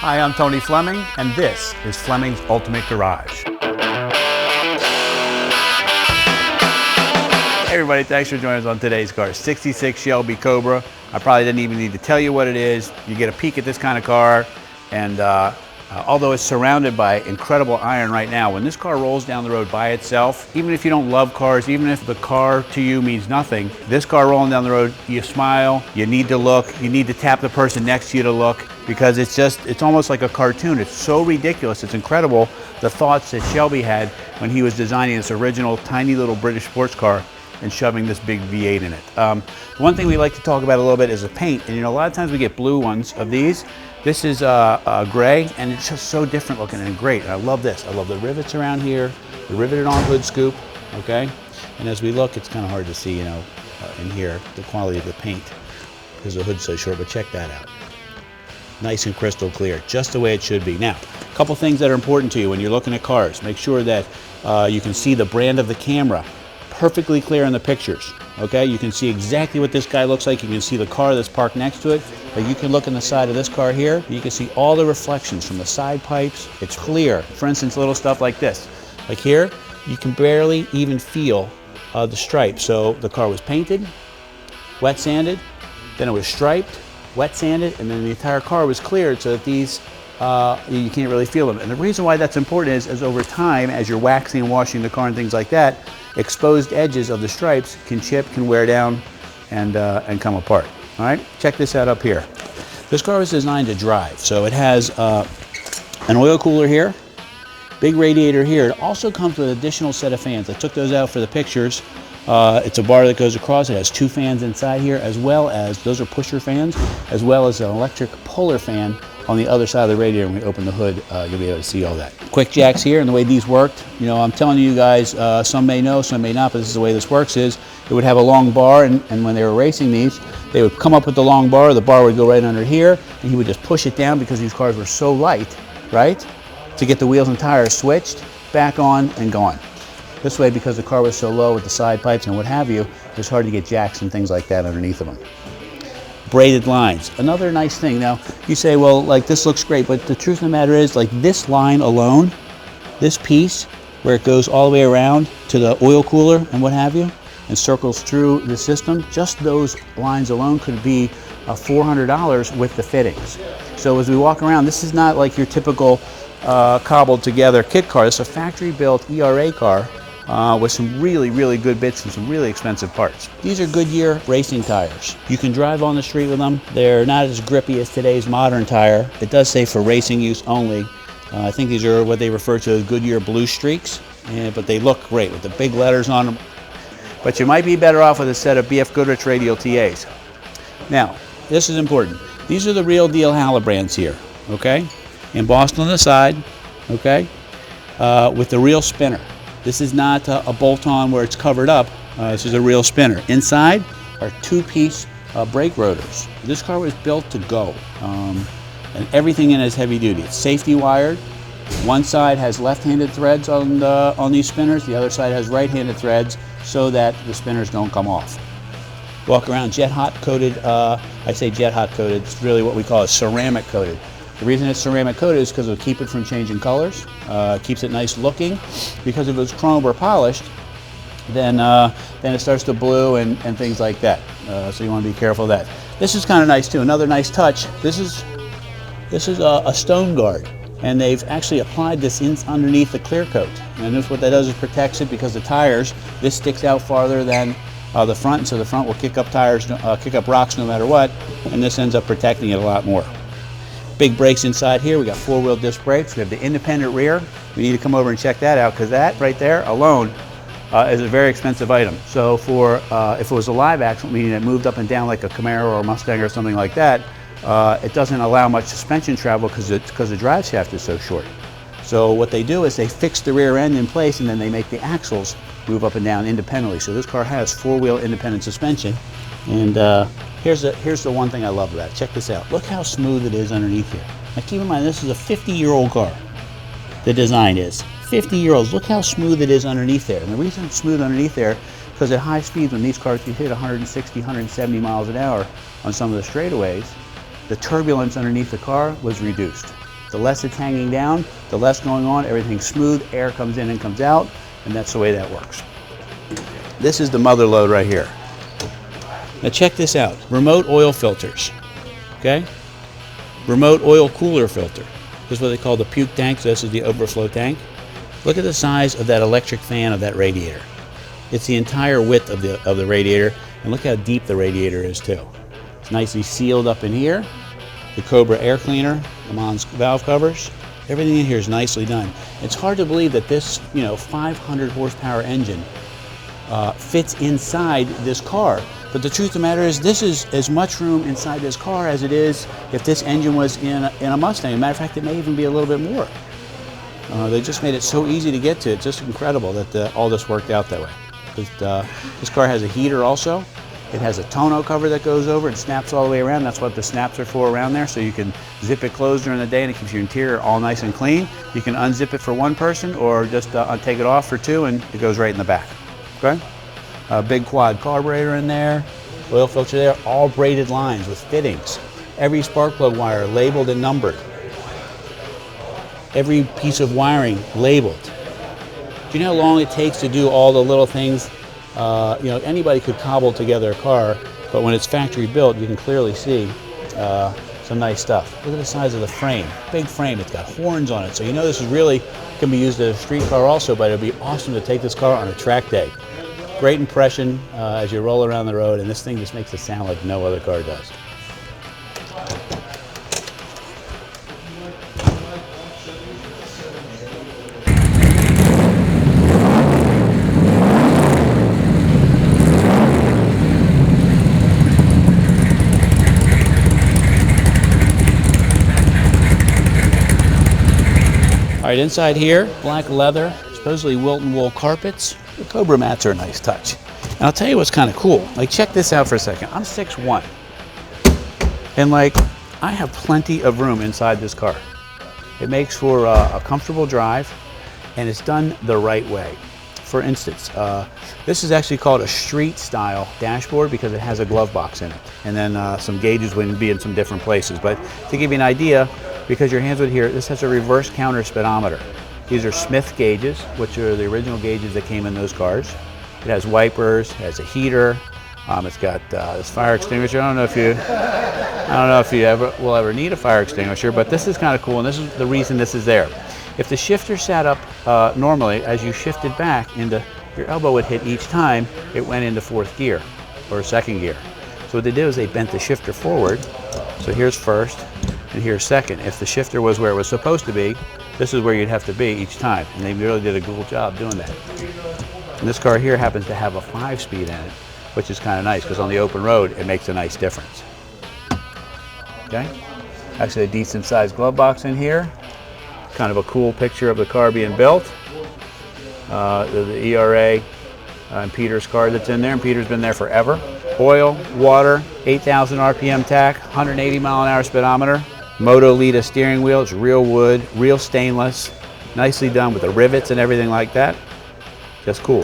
Hi, I'm Tony Fleming, and this is Fleming's Ultimate Garage. Hey everybody, thanks for joining us on today's car. 66 Shelby Cobra. I probably didn't even need to tell you what it is. You get a peek at this kind of car, and although it's surrounded by incredible iron right now, when this car rolls down the road by itself, even if you don't love cars, even if the car to you means nothing, this car rolling down the road, you smile, you need to look, you need to tap the person next to you to look, because it's almost like a cartoon. It's so ridiculous, it's incredible the thoughts that Shelby had when he was designing this original tiny little British sports car and shoving this big V8 in it. One thing we like to talk about a little bit is the paint, and a lot of times we get blue ones of these. This is gray, and it's just so different looking and great. And I love this. I love the rivets around here, the riveted on hood scoop, okay? And as we look, it's kind of hard to see, in here, the quality of the paint, because the hood's so short, but check that out. Nice and crystal clear, just the way it should be. Now, a couple things that are important to you when you're looking at cars. Make sure that you can see the brand of the camera perfectly clear in the pictures, okay? You can see exactly what this guy looks like. You can see the car that's parked next to it, but you can look in the side of this car here. You can see all the reflections from the side pipes. It's clear. For instance, little stuff like this. Like here, you can barely even feel the stripes. So the car was painted, wet sanded, then it was striped, wet sanded, and then the entire car was cleared so that these, you can't really feel them. And the reason why that's important is over time, as you're waxing and washing the car and things like that, exposed edges of the stripes can chip, can wear down, and come apart. All right, check this out up here. This car was designed to drive, so it has an oil cooler here, big radiator here. It also comes with an additional set of fans. I took those out for the pictures. It's a bar that goes across. It has two fans inside here, as well as, those are pusher fans, as well as an electric puller fan on the other side of the radiator. When we open the hood, you'll be able to see all that. Quick jacks here, and the way these worked, I'm telling you guys, some may know, some may not, but this is the way this works is, it would have a long bar, and when they were racing these, they would come up with the long bar, the bar would go right under here, and he would just push it down because these cars were so light, right? To get the wheels and tires switched, back on, and gone. This way, because the car was so low with the side pipes and what have you, it was hard to get jacks and things like that underneath of them. Braided lines, another nice thing. Now, you say, well, like this looks great, but the truth of the matter is, like this line alone, this piece, where it goes all the way around to the oil cooler and what have you, and circles through the system, just those lines alone could be $400 with the fittings. So as we walk around, this is not like your typical cobbled together kit car. It's a factory built ERA car with some really, really good bits and some really expensive parts. These are Goodyear racing tires. You can drive on the street with them. They're not as grippy as today's modern tire. It does say for racing use only. I think these are what they refer to as Goodyear Blue Streaks, but they look great with the big letters on them. But you might be better off with a set of BF Goodrich radial TAs. Now, this is important. These are the real deal Halibrands here, okay? Embossed on the side, okay? With the real spinner. This is not a bolt-on where it's covered up. This is a real spinner. Inside are two-piece brake rotors. This car was built to go, and everything in it is heavy-duty. It's safety wired. One side has left-handed threads on these spinners. The other side has right-handed threads so that the spinners don't come off. Walk around jet hot coated. I say jet hot coated. It's really what we call a ceramic coated. The reason it's ceramic coated is because it'll keep it from changing colors, keeps it nice looking. Because if it was chrome or polished, then it starts to blue and things like that. So you want to be careful of that. This is kind of nice too. Another nice touch. This is a stone guard, and they've actually applied this underneath the clear coat. And this, what that does is protects it, because the tires, this sticks out farther than the front, so the front will kick up kick up rocks no matter what, and this ends up protecting it a lot more. Big brakes inside here. We got four-wheel disc brakes. We have the independent rear. We need to come over and check that out, because that right there alone is a very expensive item. So for if it was a live axle, meaning it moved up and down like a Camaro or a Mustang or something like that, it doesn't allow much suspension travel because the drive shaft is so short. So what they do is they fix the rear end in place, and then they make the axles move up and down independently. So this car has four-wheel independent suspension. And here's the one thing I love about it. Check this out. Look how smooth it is underneath here. Now keep in mind, this is a 50-year-old car. The design is 50-year-olds. Look how smooth it is underneath there. And the reason it's smooth underneath there, because at high speeds, when these cars can hit 160, 170 miles an hour on some of the straightaways, the turbulence underneath the car was reduced. The less it's hanging down, the less going on, everything's smooth, air comes in and comes out, and that's the way that works. This is the mother load right here. Now check this out, remote oil filters, okay? Remote oil cooler filter. This is what they call the puke tank, so this is the overflow tank. Look at the size of that electric fan of that radiator. It's the entire width of the radiator, and look how deep the radiator is too. It's nicely sealed up in here. The Cobra air cleaner, the Mons valve covers, everything in here is nicely done. It's hard to believe that this, 500 horsepower engine fits inside this car. But the truth of the matter is, this is as much room inside this car as it is if this engine was in a Mustang. As a matter of fact, it may even be a little bit more. They just made it so easy to get to. It's just incredible that all this worked out that way. This car has a heater also. It has a tonneau cover that goes over and snaps all the way around. That's what the snaps are for around there, so you can zip it closed during the day and it keeps your interior all nice and clean. You can unzip it for one person or just take it off for two and it goes right in the back. Okay? A big quad carburetor in there, oil filter there, all braided lines with fittings. Every spark plug wire labeled and numbered. Every piece of wiring labeled. Do you know how long it takes to do all the little things? Anybody could cobble together a car, but when it's factory built, you can clearly see some nice stuff. Look at the size of the frame, big frame. It's got horns on it, so you know this is really can be used as a street car also, but it'd be awesome to take this car on a track day. Great impression as you roll around the road, and this thing just makes it sound like no other car does. All right, inside here, black leather, supposedly Wilton wool carpets. The Cobra mats are a nice touch. And I'll tell you what's kind of cool. Like, check this out for a second. I'm 6'1", and I have plenty of room inside this car. It makes for a comfortable drive, and it's done the right way. For instance, this is actually called a street style dashboard because it has a glove box in it, and then some gauges would be in some different places. But to give you an idea, because your hands would hear, this has a reverse counter speedometer. These are Smith gauges, which are the original gauges that came in those cars. It has wipers, it has a heater, it's got this fire extinguisher. I don't know if you will ever need a fire extinguisher, but this is kind of cool, and this is the reason this is there. If the shifter sat up normally, as you shifted back into, your elbow would hit each time it went into fourth gear or second gear. So what they did was they bent the shifter forward. So here's first and here's second. If the shifter was where it was supposed to be, this is where you'd have to be each time. And they really did a cool job doing that. And this car here happens to have a 5-speed in it, which is kind of nice because on the open road, it makes a nice difference. Okay? Actually a decent sized glove box in here. Kind of a cool picture of the car being built. The ERA and Peter's car that's in there, and Peter's been there forever. Oil, water, 8,000 RPM tach, 180 mile an hour speedometer. Moto-Lita steering wheel, it's real wood, real stainless, nicely done with the rivets and everything like that. Just cool.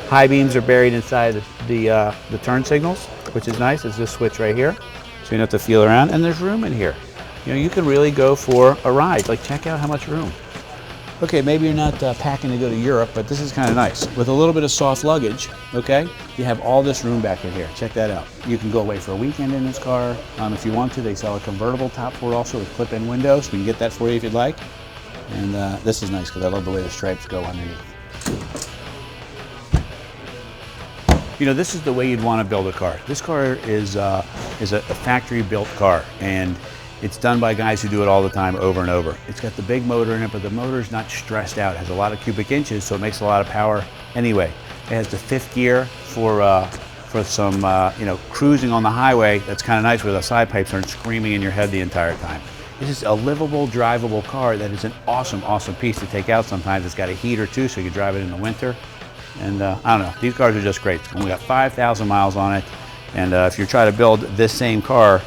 High beams are buried inside the turn signals, which is nice. It's this switch right here, so you don't have to feel around. And there's room in here. You can really go for a ride. Like, check out how much room. Okay, maybe you're not packing to go to Europe, but this is kind of nice. With a little bit of soft luggage, okay, you have all this room back in here. Check that out. You can go away for a weekend in this car. If you want to, they sell a convertible top floor also with clip-in windows. We can get that for you if you'd like. And this is nice because I love the way the stripes go underneath. This is the way you'd want to build a car. This car is a factory-built car, and it's done by guys who do it all the time over and over. It's got the big motor in it, but the motor's not stressed out. It has a lot of cubic inches, so it makes a lot of power anyway. It has the 5th gear for some, cruising on the highway. That's kind of nice where the side pipes aren't screaming in your head the entire time. It's just a livable, drivable car that is an awesome, awesome piece to take out sometimes. It's got a heater too, so you can drive it in the winter. And I don't know, these cars are just great. It's only got 5,000 miles on it. And if you try to build this same car,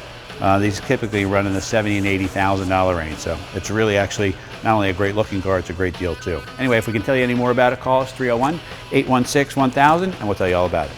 these typically run in the $70,000 and $80,000 range. So it's really actually not only a great looking car, it's a great deal too. Anyway, if we can tell you any more about it, call us 301-816-1000 and we'll tell you all about it.